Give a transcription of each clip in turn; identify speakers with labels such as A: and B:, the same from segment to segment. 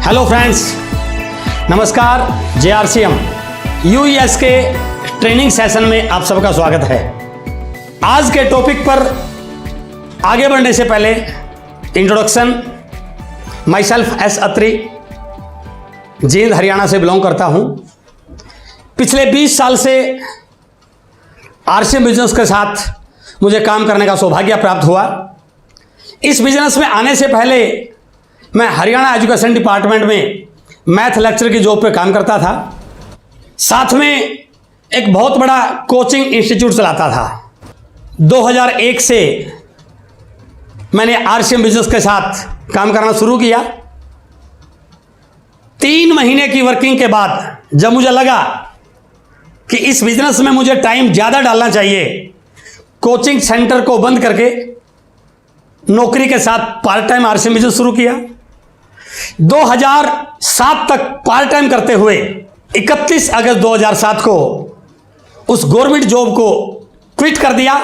A: Hello friends, नमस्कार। JRCM UES के training session में आप सबका स्वागत है। आज के टॉपिक पर आगे बढ़ने से पहले इंट्रोडक्शन। माई सेल्फ एस अत्री, जींद हरियाणा से बिलोंग करता हूं। पिछले 20 साल से RCM बिजनेस के साथ मुझे काम करने का सौभाग्य प्राप्त हुआ। इस बिजनेस में आने से पहले मैं हरियाणा एजुकेशन डिपार्टमेंट में मैथ लेक्चर की जॉब पे काम करता था। साथ में एक बहुत बड़ा कोचिंग इंस्टीट्यूट चलाता था। 2001 से मैंने RCM बिजनेस के साथ काम करना शुरू किया। 3 महीने की वर्किंग के बाद जब मुझे लगा कि इस बिजनेस में मुझे टाइम ज़्यादा डालना चाहिए, कोचिंग सेंटर को बंद करके नौकरी के साथ पार्ट टाइम RCM बिजनेस शुरू किया। 2007 तक पार्ट टाइम करते हुए 31 अगस्त 2007 को उस गवर्नमेंट जॉब को क्विट कर दिया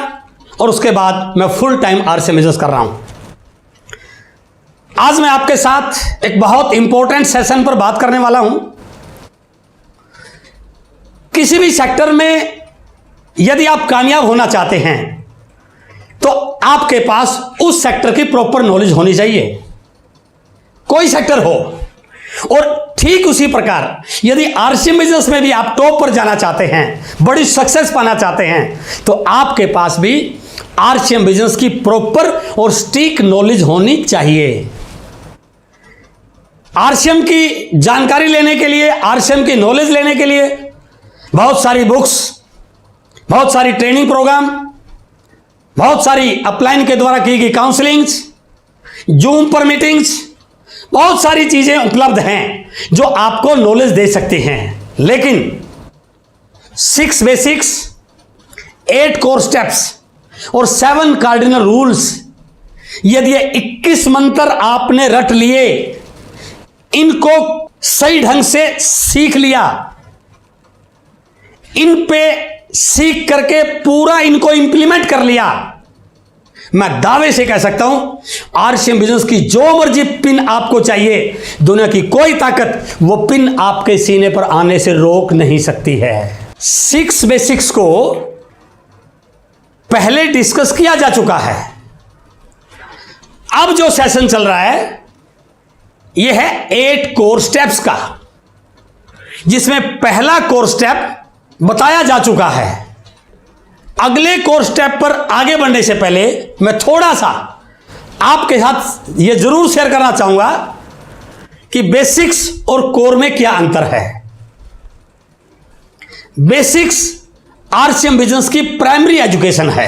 A: और उसके बाद मैं फुल टाइम RCM बिजनेस कर रहा हूं। आज मैं आपके साथ एक बहुत इंपॉर्टेंट सेशन पर बात करने वाला हूं। किसी भी सेक्टर में यदि आप कामयाब होना चाहते हैं तो आपके पास उस सेक्टर की प्रॉपर नॉलेज होनी चाहिए, कोई सेक्टर हो। और ठीक उसी प्रकार यदि RCM बिजनेस में भी आप टॉप पर जाना चाहते हैं, बड़ी सक्सेस पाना चाहते हैं, तो आपके पास भी RCM बिजनेस की प्रॉपर और स्टिक नॉलेज होनी चाहिए। RCM की जानकारी लेने के लिए, RCM की नॉलेज लेने के लिए बहुत सारी बुक्स, बहुत सारी ट्रेनिंग प्रोग्राम, बहुत सारी अपलाइन के द्वारा की गई काउंसलिंग्स, जूम पर मीटिंग्स, बहुत सारी चीजें उपलब्ध हैं जो आपको नॉलेज दे सकती हैं। लेकिन 6 बेसिक्स, 8 कोर स्टेप्स और 7 कार्डिनल रूल्स, यदि ये 21 मंत्र आपने रट लिए, इनको सही ढंग से सीख लिया, इन पे सीख करके पूरा इनको इंप्लीमेंट कर लिया, मैं दावे से कह सकता हूं RCM बिजनेस की जो मर्जी पिन आपको चाहिए, दुनिया की कोई ताकत वो पिन आपके सीने पर आने से रोक नहीं सकती है। 6 बेसिक्स को पहले डिस्कस किया जा चुका है। अब जो सेशन चल रहा है यह है 8 कोर स्टेप्स का, जिसमें पहला कोर स्टेप बताया जा चुका है। अगले कोर स्टेप पर आगे बढ़ने से पहले मैं थोड़ा सा आपके साथ यह जरूर शेयर करना चाहूंगा कि बेसिक्स और कोर में क्या अंतर है। बेसिक्स RCM बिजनेस की प्राइमरी एजुकेशन है।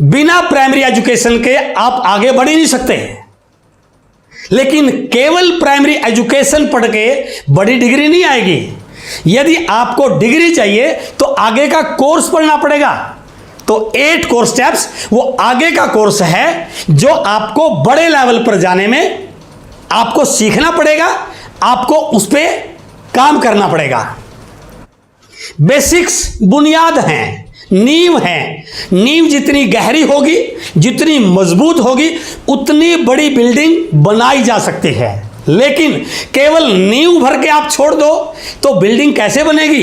A: बिना प्राइमरी एजुकेशन के आप आगे बढ़ ही नहीं सकते। लेकिन केवल प्राइमरी एजुकेशन पढ़ के बड़ी डिग्री नहीं आएगी। यदि आपको डिग्री चाहिए तो आगे का कोर्स पढ़ना पड़ेगा। तो 8 कोर स्टेप्स वो आगे का कोर्स है जो आपको बड़े लेवल पर जाने में आपको सीखना पड़ेगा, आपको उस पर काम करना पड़ेगा। बेसिक्स बुनियाद हैं, नींव है। नींव जितनी गहरी होगी, जितनी मजबूत होगी, उतनी बड़ी बिल्डिंग बनाई जा सकती है। लेकिन केवल नींव भर के आप छोड़ दो तो बिल्डिंग कैसे बनेगी?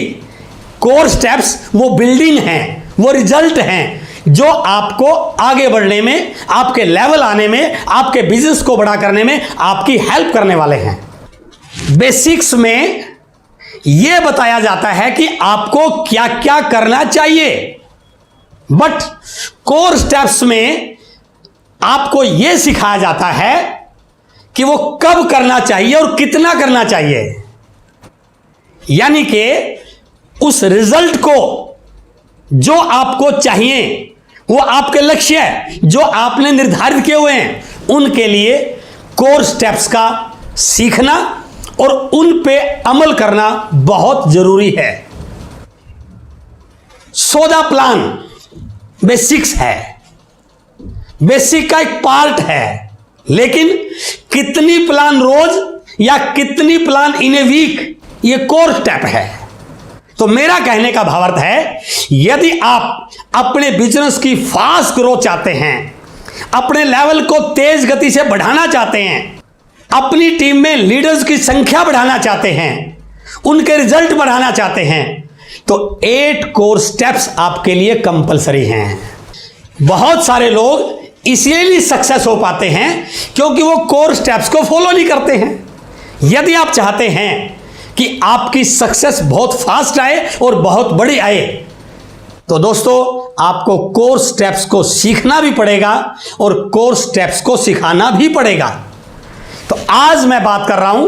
A: कोर स्टेप्स वो बिल्डिंग हैं, वो रिजल्ट हैं जो आपको आगे बढ़ने में, आपके लेवल आने में, आपके बिजनेस को बड़ा करने में आपकी हेल्प करने वाले हैं। बेसिक्स में यह बताया जाता है कि आपको क्या क्या करना चाहिए, बट कोर स्टेप्स में आपको यह सिखाया जाता है कि वो कब करना चाहिए और कितना करना चाहिए। यानी कि उस रिजल्ट को जो आपको चाहिए, वो आपके लक्ष्य है जो आपने निर्धारित किए हुए हैं, उनके लिए कोर स्टेप्स का सीखना और उन पे अमल करना बहुत जरूरी है। सोदा प्लान बेसिक्स है, बेसिक का एक पार्ट है। लेकिन कितनी प्लान रोज या कितनी प्लान इन ए वीक, ये कोर स्टेप है। तो मेरा कहने का भावार्थ है, यदि आप अपने बिजनेस की फास्ट ग्रोथ चाहते हैं, अपने लेवल को तेज गति से बढ़ाना चाहते हैं, अपनी टीम में लीडर्स की संख्या बढ़ाना चाहते हैं, उनके रिजल्ट बढ़ाना चाहते हैं, तो 8 कोर स्टेप्स आपके लिए कंपलसरी हैं। बहुत सारे लोग इसलिए सक्सेस हो पाते हैं क्योंकि वो कोर स्टेप्स को फॉलो नहीं करते हैं। यदि आप चाहते हैं कि आपकी सक्सेस बहुत फास्ट आए और बहुत बड़ी आए, तो दोस्तों आपको कोर स्टेप्स को सीखना भी पड़ेगा और कोर स्टेप्स को सिखाना भी पड़ेगा। तो आज मैं बात कर रहा हूं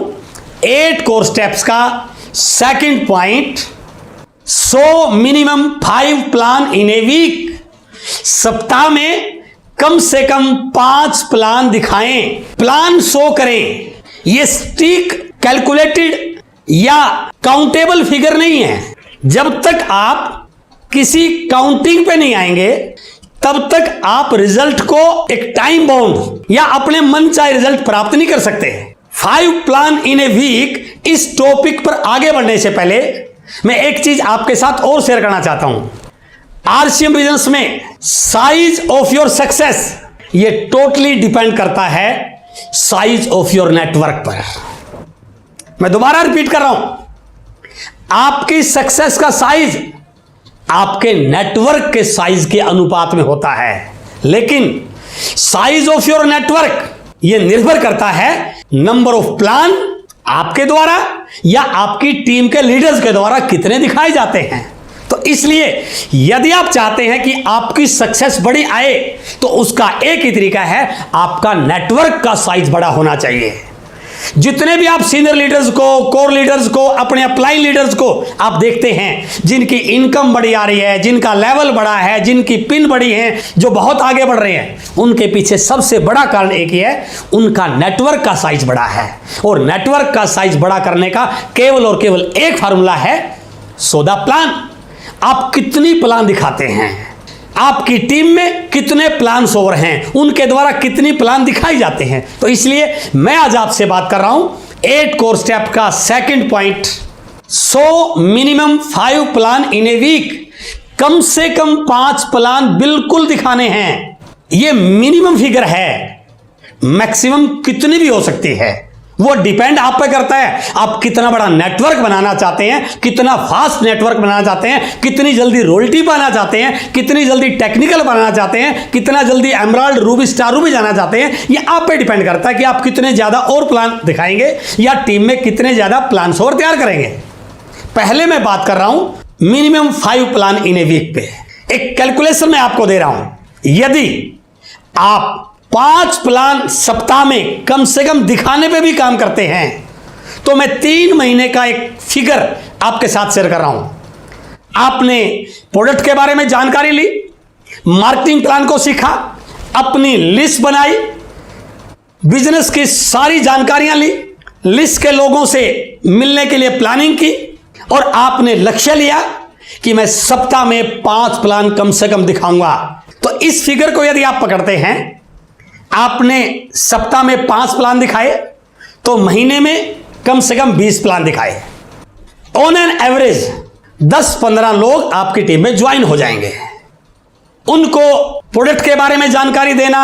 A: 8 कोर स्टेप्स का। Second point, so minimum 5 plan in a week. सप्ताह में कम से कम 5 प्लान दिखाएं, प्लान शो करें। ये स्टिक कैलकुलेटेड या काउंटेबल फिगर नहीं है। जब तक आप किसी काउंटिंग पे नहीं आएंगे तब तक आप रिजल्ट को एक टाइम बाउंड या अपने मन चाहे रिजल्ट प्राप्त नहीं कर सकते। 5 प्लान इन ए वीक, इस टॉपिक पर आगे बढ़ने से पहले मैं एक चीज आपके साथ और शेयर करना चाहता हूं। आरसीएम बिजनेस में साइज ऑफ योर सक्सेस ये टोटली डिपेंड करता है साइज ऑफ योर नेटवर्क पर। मैं दोबारा रिपीट कर रहा हूं, आपकी सक्सेस का साइज आपके नेटवर्क के साइज के अनुपात में होता है, लेकिन साइज ऑफ योर नेटवर्क यह निर्भर करता है नंबर ऑफ प्लान आपके द्वारा या आपकी टीम के लीडर्स के द्वारा कितने दिखाए जाते हैं। तो इसलिए यदि आप चाहते हैं कि आपकी सक्सेस बड़ी आए तो उसका एक ही तरीका है, आपका नेटवर्क का साइज बड़ा होना चाहिए। जितने भी आप सीनियर लीडर्स को, कोर लीडर्स को, अपने अपलाइन लीडर्स को आप देखते हैं जिनकी इनकम बड़ी आ रही है, जिनका लेवल बड़ा है, जिनकी पिन बड़ी है, जो बहुत आगे बढ़ रहे हैं, उनके पीछे सबसे बड़ा कारण एक ही है, उनका नेटवर्क का साइज बड़ा है। और नेटवर्क का साइज बड़ा करने का केवल और केवल एक फार्मूला है, सो द प्लान। आप कितनी प्लान दिखाते हैं, आपकी टीम में कितने प्लान ओवर हैं, उनके द्वारा कितनी प्लान दिखाई जाते हैं। तो इसलिए मैं आज आपसे बात कर रहा हूं 8 कोर स्टेप का second point, so minimum 5 plan in a week. कम से कम 5 प्लान बिल्कुल दिखाने हैं। यह मिनिमम फिगर है, मैक्सिमम कितनी भी हो सकती है, वो डिपेंड आप पे करता है आप कितना बड़ा नेटवर्क बनाना चाहते हैं, कितना फास्ट नेटवर्क बनाना चाहते हैं, कितनी जल्दी रॉयल्टी पाना चाहते हैं, कितनी जल्दी टेक्निकल बनाना चाहते हैं, कितना जल्दी एमराल्ड, रूबी, स्टार रूबी जाना चाहते हैं। ये आप पे डिपेंड करता है कि आप कितने ज्यादा और प्लान दिखाएंगे या टीम में कितने ज्यादा प्लान और तैयार करेंगे। पहले मैं बात कर रहा हूं minimum 5 plan in a week पे। एक कैलकुलेशन मैं आपको दे रहा हूं, यदि आप 5 प्लान सप्ताह में कम से कम दिखाने पे भी काम करते हैं तो मैं 3 महीने का एक फिगर आपके साथ शेयर कर रहा हूं। आपने प्रोडक्ट के बारे में जानकारी ली, मार्केटिंग प्लान को सीखा, अपनी लिस्ट बनाई, बिजनेस की सारी जानकारियां ली, लिस्ट के लोगों से मिलने के लिए प्लानिंग की और आपने लक्ष्य लिया कि मैं सप्ताह में 5 प्लान कम से कम दिखाऊंगा। तो इस फिगर को यदि आप पकड़ते हैं, आपने सप्ताह में 5 प्लान दिखाए तो महीने में कम से कम 20 प्लान दिखाए। ऑन एन एवरेज 10-15 लोग आपकी टीम में ज्वाइन हो जाएंगे। उनको प्रोडक्ट के बारे में जानकारी देना,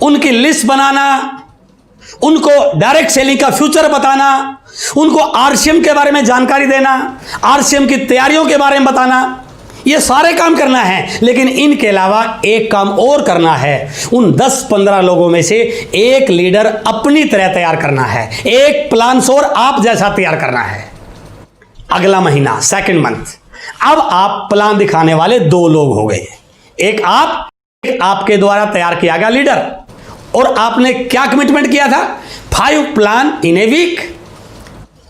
A: उनकी लिस्ट बनाना, उनको डायरेक्ट सेलिंग का फ्यूचर बताना, उनको आरसीएम के बारे में जानकारी देना, आरसीएम की तैयारियों के बारे में बताना, ये सारे काम करना है। लेकिन इनके अलावा एक काम और करना है, उन 10-15 लोगों में से एक लीडर अपनी तरह तैयार करना है, एक प्लान और आप जैसा तैयार करना है। अगला महीना, सेकंड मंथ, अब आप प्लान दिखाने वाले 2 लोग हो गए, एक आपके द्वारा तैयार किया गया लीडर। और आपने क्या कमिटमेंट किया था, 5 प्लान इन ए वीक।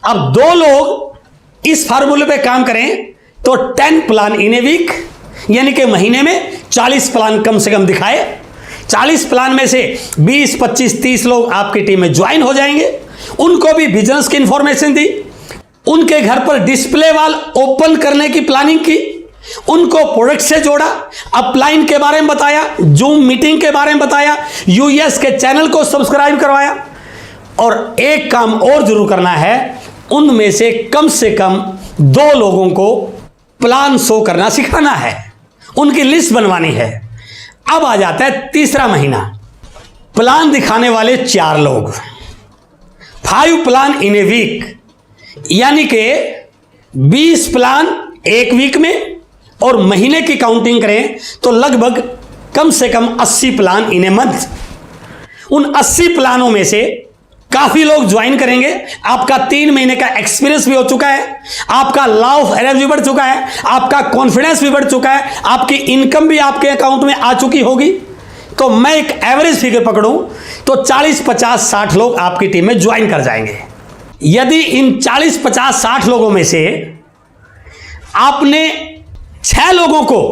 A: अब 2 लोग इस फार्मूले पे काम करें तो 10 प्लान इन ए वीक, यानी कि महीने में 40 प्लान कम से कम दिखाए। 40 प्लान में से 20, 25, 30 लोग आपकी टीम में ज्वाइन हो जाएंगे। उनको भी बिजनेस की इंफॉर्मेशन दी, उनके घर पर डिस्प्ले वॉल ओपन करने की प्लानिंग की, उनको प्रोडक्ट से जोड़ा, अपलाइन के बारे में बताया, जूम मीटिंग के बारे में बताया, यूएस के चैनल को सब्सक्राइब करवाया। और एक काम और जरूर करना है, उनमें से कम 2 लोगों को प्लान शो करना सिखाना है, उनकी लिस्ट बनवानी है। अब आ जाता है तीसरा महीना, प्लान दिखाने वाले 4 लोग। 5 प्लान इन ए वीक, यानी कि 20 प्लान एक वीक में, और महीने की काउंटिंग करें तो लगभग कम से कम 80 प्लान इन ए मंथ। उन 80 प्लानों में से काफी लोग ज्वाइन करेंगे। आपका 3 महीने का एक्सपीरियंस भी हो चुका है, आपका लॉ ऑफ अरेंज भी बढ़ चुका है, आपका कॉन्फिडेंस भी बढ़ चुका है, आपकी इनकम भी आपके अकाउंट में आ चुकी होगी। तो मैं एक एवरेज फिगर पकड़ूं तो 40, 50, 60 लोग आपकी टीम में ज्वाइन कर जाएंगे। यदि इन 40, 50, 60 लोगों में से आपने 6 लोगों को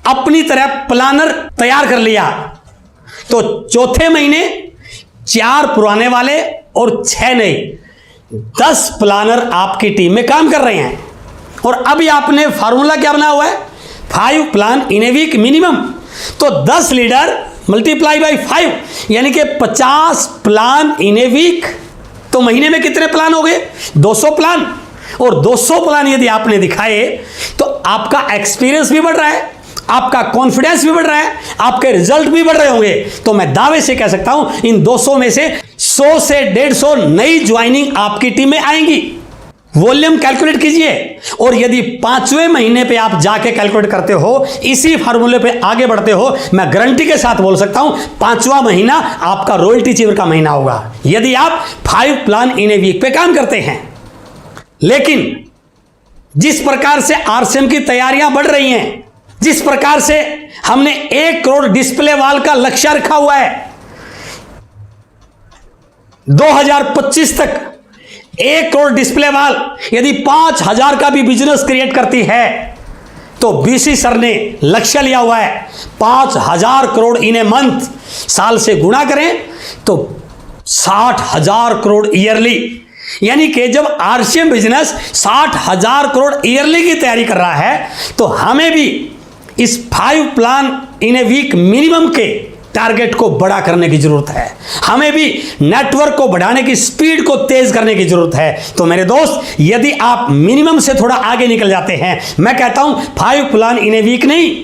A: अपनी तरह प्लानर तैयार कर लिया, तो चौथे महीने 4 पुराने वाले और 6 नए, 10 प्लानर आपकी टीम में काम कर रहे हैं। और अभी आपने फार्मूला क्या बना हुआ है? 5 plan in a week minimum. तो 10 लीडर मल्टीप्लाई बाई 5, यानी कि 50 प्लान इन ए वीक। तो महीने में कितने प्लान हो गए? 200 प्लान। और 200 प्लान यदि आपने दिखाए तो आपका एक्सपीरियंस भी बढ़ रहा है, आपका कॉन्फिडेंस भी बढ़ रहा है, आपके रिजल्ट भी बढ़ रहे होंगे। तो मैं दावे से कह सकता हूं इन 200 में से 100 से 150 नई ज्वाइनिंग आपकी टीम में आएंगी। वॉल्यूम कैलकुलेट कीजिए, और यदि 5वें महीने पे आप जाके कैलकुलेट करते हो, इसी फार्मूले पे आगे बढ़ते हो, मैं गारंटी के साथ बोल सकता हूं 5वां महीना आपका रॉयल्टी अचीवर का महीना होगा, यदि आप 5 प्लान इन ए वीक पे काम करते हैं। लेकिन जिस प्रकार से आरसीएम की तैयारियां बढ़ रही हैं, जिस प्रकार से हमने 1 करोड़ डिस्प्ले वाल का लक्ष्य रखा हुआ है, 2025 तक 1 करोड़ डिस्प्ले वाल यदि 5000 का भी बिजनेस क्रिएट करती है, तो बीसी सर ने लक्ष्य लिया हुआ है 5000 करोड़ इन ए मंथ। साल से गुणा करें तो 60,000 करोड़ ईयरली, यानी कि जब आरसीएम बिजनेस 60,000 करोड़ ईयरली की तैयारी कर रहा है, तो हमें भी इस 5 plan in a week minimum के टारगेट को बड़ा करने की जरूरत है। हमें भी नेटवर्क को बढ़ाने की स्पीड को तेज करने की जरूरत है। तो मेरे दोस्त, यदि आप मिनिमम से थोड़ा आगे निकल जाते हैं, मैं कहता हूं 5 प्लान इन ए वीक नहीं,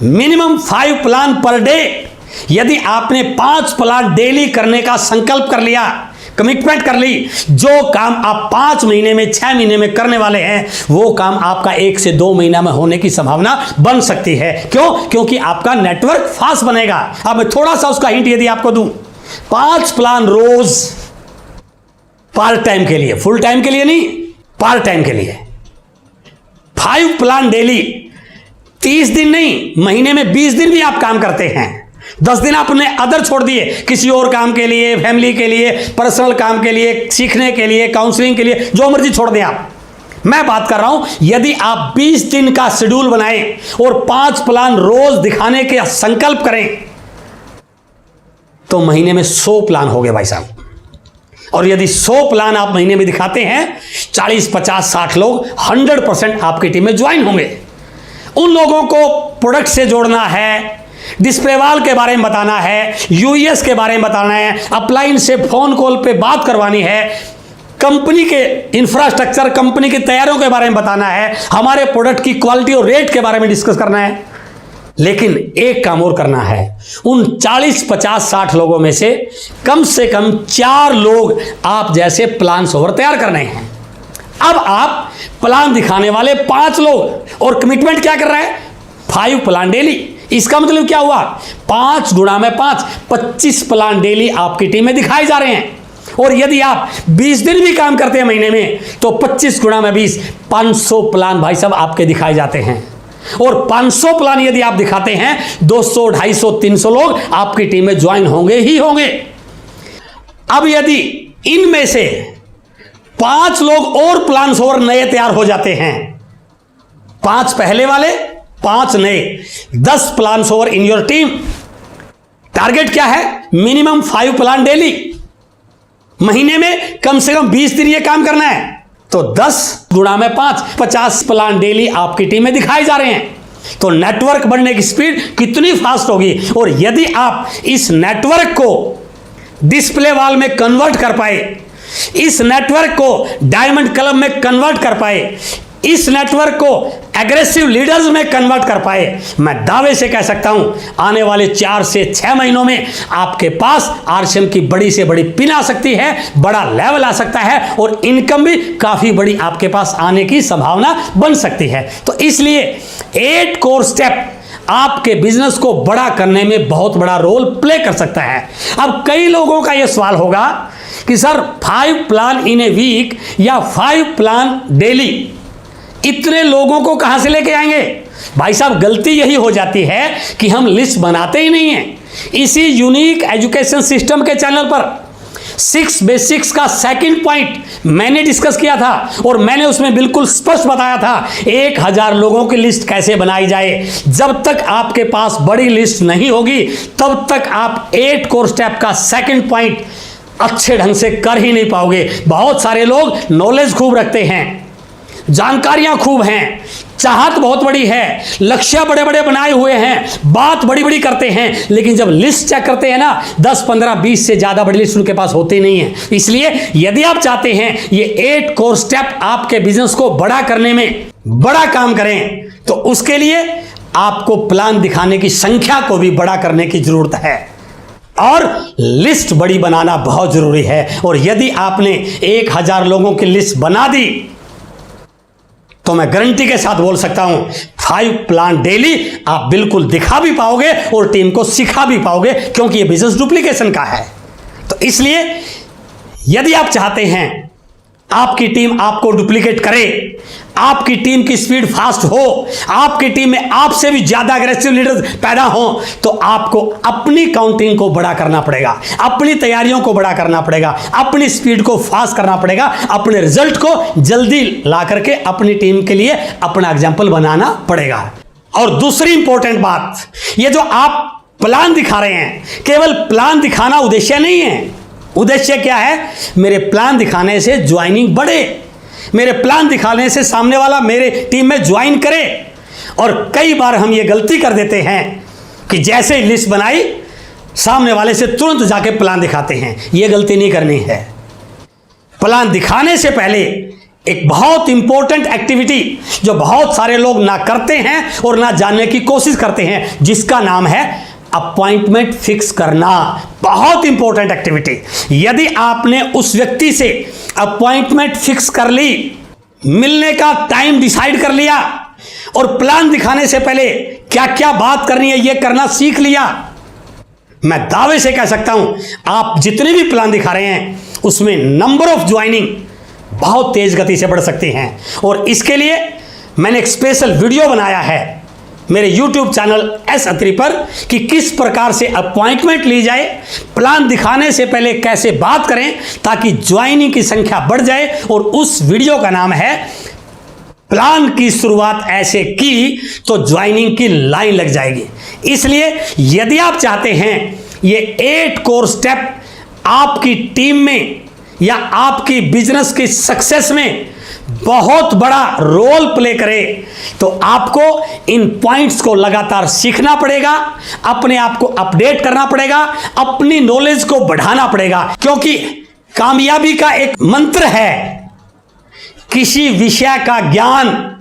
A: मिनिमम 5 प्लान पर डे। यदि आपने 5 प्लान डेली करने का संकल्प कर लिया, कमिटमेंट कर ली, जो काम आप 5 महीने में, 6 महीने में करने वाले हैं, वो काम आपका 1 से 2 महीना में होने की संभावना बन सकती है। क्यों? क्योंकि आपका नेटवर्क फास्ट बनेगा। अब मैं थोड़ा सा उसका हिंट यदि आपको दूं, 5 प्लान रोज पार्ट टाइम के लिए, फुल टाइम के लिए नहीं, पार्ट टाइम के लिए। 5 प्लान डेली, 30 दिन नहीं, महीने में 20 दिन भी आप काम करते हैं। 10 दिन आपने अदर छोड़ दिए, किसी और काम के लिए, फैमिली के लिए, पर्सनल काम के लिए, सीखने के लिए, काउंसलिंग के लिए, जो मर्जी छोड़ दें आप। मैं बात कर रहा हूं, यदि आप 20 दिन का शेड्यूल बनाएं और 5 प्लान रोज दिखाने के संकल्प करें, तो महीने में 100 प्लान हो गए भाई साहब। और यदि 100 प्लान आप महीने में दिखाते हैं, 40, 50, 60 लोग 100% आपकी टीम में ज्वाइन होंगे। उन लोगों को प्रोडक्ट से जोड़ना है, डिस्प्ले वाल के बारे में बताना है, यूएस के बारे में बताना है, अपलाइन से फोन कॉल पे बात करवानी है, कंपनी के इंफ्रास्ट्रक्चर, कंपनी की तैयारियों के बारे में बताना है, हमारे प्रोडक्ट की क्वालिटी और रेट के बारे में डिस्कस करना है। लेकिन एक काम और करना है, उन 40, 50, 60 लोगों में से कम 4 लोग आप जैसे प्लान ओवर तैयार करने हैं। अब आप प्लान दिखाने वाले 5 लोग, और कमिटमेंट क्या कर रहा है? 5 प्लान डेली। इसका मतलब क्या हुआ? 5 गुणा में 5, 25 प्लान डेली आपकी टीम में दिखाए जा रहे हैं। और यदि आप 20 दिन भी काम करते हैं महीने में, तो 25 गुणा में 20, 500 प्लान भाई साहब आपके दिखाए जाते हैं। और 500 प्लान यदि आप दिखाते हैं, 200, 250, 300 लोग आपकी टीम में ज्वाइन होंगे ही होंगे। अब यदि इनमें से 5 लोग और प्लान और नए तैयार हो जाते हैं, 5 पहले वाले, 5 नए, 10 plan over in your team. Target क्या है? मिनिमम 5 प्लान डेली, महीने में कम से कम 20 दिन ये काम करना है। तो 10 गुणा में 5, 50 प्लान डेली आपकी टीम में दिखाए जा रहे हैं। तो नेटवर्क बढ़ने की स्पीड कितनी फास्ट होगी। और यदि आप इस नेटवर्क को डिस्प्ले वॉल में कन्वर्ट कर पाए, इस नेटवर्क को डायमंड क्लब में कन्वर्ट कर पाए, इस नेटवर्क को एग्रेसिव लीडर्स में कन्वर्ट कर पाए, मैं दावे से कह सकता हूं आने वाले 4 से 6 महीनों में आपके पास आरसीएम की बड़ी से बड़ी पिन आ सकती है, बड़ा लेवल आ सकता है और इनकम भी काफी बड़ी आपके पास आने की संभावना बन सकती है। तो इसलिए 8 कोर स्टेप आपके बिजनेस को बड़ा करने में बहुत बड़ा रोल प्ले कर सकता है। अब कई लोगों का यह सवाल होगा कि sir 5 plan in a week या 5 प्लान डेली, इतने लोगों को कहां से लेके आएंगे? भाई साहब, गलती यही हो जाती है कि हम लिस्ट बनाते ही नहीं हैं। इसी यूनिक एजुकेशन सिस्टम के चैनल पर 6 बेसिक्स का सेकंड पॉइंट मैंने डिस्कस किया था और मैंने उसमें बिल्कुल स्पष्ट बताया था 1000 लोगों की लिस्ट कैसे बनाई जाए। जब तक आपके पास बड़ी लिस्ट नहीं होगी तब तक आप 8 कोर स्टेप का सेकंड पॉइंट अच्छे ढंग से कर ही नहीं पाओगे। बहुत सारे लोग नॉलेज खूब रखते हैं, जानकारियां खूब हैं, चाहत बहुत बड़ी है, लक्ष्य बड़े बड़े बनाए हुए हैं, बात बड़ी बड़ी करते हैं, लेकिन जब लिस्ट चेक करते हैं ना 10, 15, 20 से ज्यादा बड़ी लिस्ट उनके पास होती नहीं है। इसलिए यदि आप चाहते हैं ये 8 कोर स्टेप आपके बिजनेस को बड़ा करने में बड़ा काम करें, तो उसके लिए आपको प्लान दिखाने की संख्या को भी बड़ा करने की जरूरत है और लिस्ट बड़ी बनाना बहुत जरूरी है। और यदि आपने 1000 लोगों की लिस्ट बना दी तो मैं गारंटी के साथ बोल सकता हूं 5 प्लान डेली आप बिल्कुल दिखा भी पाओगे और टीम को सिखा भी पाओगे, क्योंकि यह बिजनेस डुप्लीकेशन का है। तो इसलिए यदि आप चाहते हैं आपकी टीम आपको डुप्लीकेट करे, आपकी टीम की स्पीड फास्ट हो, आपकी टीम में आपसे भी ज्यादा एग्रेसिव लीडर्स पैदा हो, तो आपको अपनी काउंटिंग को बड़ा करना पड़ेगा, अपनी तैयारियों को बड़ा करना पड़ेगा, अपनी स्पीड को फास्ट करना पड़ेगा, अपने रिजल्ट को जल्दी ला करके अपनी टीम के लिए अपना एग्जाम्पल बनाना पड़ेगा। और दूसरी इंपॉर्टेंट बात, ये जो आप प्लान दिखा रहे हैं, केवल प्लान दिखाना उद्देश्य नहीं है। उद्देश्य क्या है? मेरे प्लान दिखाने से ज्वाइनिंग बढ़े, मेरे प्लान दिखाने से सामने वाला मेरे टीम में ज्वाइन करे। और कई बार हम ये गलती कर देते हैं कि जैसे ही लिस्ट बनाई सामने वाले से तुरंत जाके प्लान दिखाते हैं। ये गलती नहीं करनी है। प्लान दिखाने से पहले एक बहुत इंपॉर्टेंट एक्टिविटी जो बहुत सारे लोग ना करते हैं और ना जानने की कोशिश करते हैं, जिसका नाम है अपॉइंटमेंट फिक्स करना। बहुत इंपॉर्टेंट एक्टिविटी। यदि आपने उस व्यक्ति से अपॉइंटमेंट फिक्स कर ली, मिलने का टाइम डिसाइड कर लिया और प्लान दिखाने से पहले क्या क्या बात करनी है यह करना सीख लिया, मैं दावे से कह सकता हूं आप जितने भी प्लान दिखा रहे हैं उसमें नंबर ऑफ ज्वाइनिंग बहुत तेज गति से बढ़ सकती हैं। और इसके लिए मैंने एक स्पेशल वीडियो बनाया है मेरे YouTube चैनल एस अत्री पर कि किस प्रकार से अपॉइंटमेंट ली जाए, प्लान दिखाने से पहले कैसे बात करें ताकि ज्वाइनिंग की संख्या बढ़ जाए। और उस वीडियो का नाम है प्लान की शुरुआत ऐसे की तो ज्वाइनिंग की लाइन लग जाएगी। इसलिए यदि आप चाहते हैं ये 8 कोर स्टेप आपकी टीम में या आपकी बिजनेस की सक्सेस में बहुत बड़ा रोल प्ले करे, तो आपको इन पॉइंट्स को लगातार सीखना पड़ेगा, अपने आप को अपडेट करना पड़ेगा, अपनी नॉलेज को बढ़ाना पड़ेगा। क्योंकि कामयाबी का एक मंत्र है, किसी विषय का ज्ञान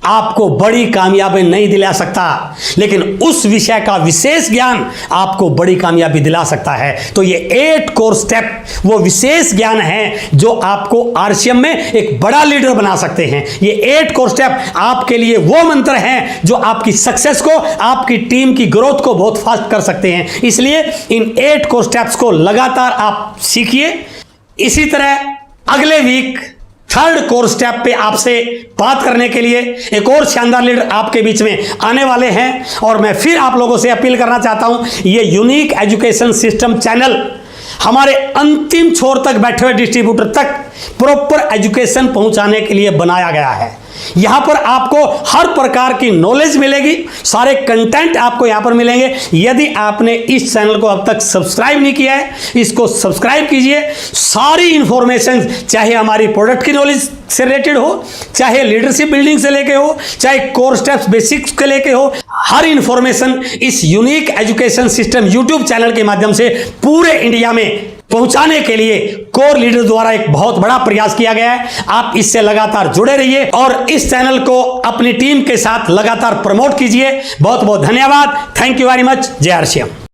A: आपको बड़ी कामयाबी नहीं दिला सकता, लेकिन उस विषय का विशेष ज्ञान आपको बड़ी कामयाबी दिला सकता है। तो ये 8 कोर स्टेप वो विशेष ज्ञान है जो आपको आरसीएम में एक बड़ा लीडर बना सकते हैं। ये 8 कोर स्टेप आपके लिए वो मंत्र हैं जो आपकी सक्सेस को, आपकी टीम की ग्रोथ को बहुत फास्ट कर सकते हैं। इसलिए इन 8 कोर स्टेप्स को लगातार आप सीखिए। इसी तरह अगले वीक 3rd कोर स्टेप पे आपसे बात करने के लिए एक और शानदार लीडर आपके बीच में आने वाले हैं। और मैं फिर आप लोगों से अपील करना चाहता हूं, ये यूनिक एजुकेशन सिस्टम चैनल हमारे अंतिम छोर तक बैठे हुए डिस्ट्रीब्यूटर तक प्रॉपर एजुकेशन पहुंचाने के लिए बनाया गया है। यहां पर आपको हर प्रकार की नॉलेज मिलेगी, सारे कंटेंट आपको यहां पर मिलेंगे। यदि आपने इस चैनल को अब तक सब्सक्राइब नहीं किया है, इसको सब्सक्राइब कीजिए। सारी इंफॉर्मेशन, चाहे हमारी प्रोडक्ट की नॉलेज से रिलेटेड हो, चाहे लीडरशिप बिल्डिंग से लेके हो, चाहे कोर स्टेप्स बेसिक्स के लेके हो, हर इंफॉर्मेशन इस unique education system YouTube channel के माध्यम से पूरे इंडिया में पहुंचाने के लिए कोर लीडर द्वारा एक बहुत बड़ा प्रयास किया गया है। आप इससे लगातार जुड़े रहिए और इस चैनल को अपनी टीम के साथ लगातार प्रमोट कीजिए। बहुत बहुत धन्यवाद। Thank you very much. जय श्री राम।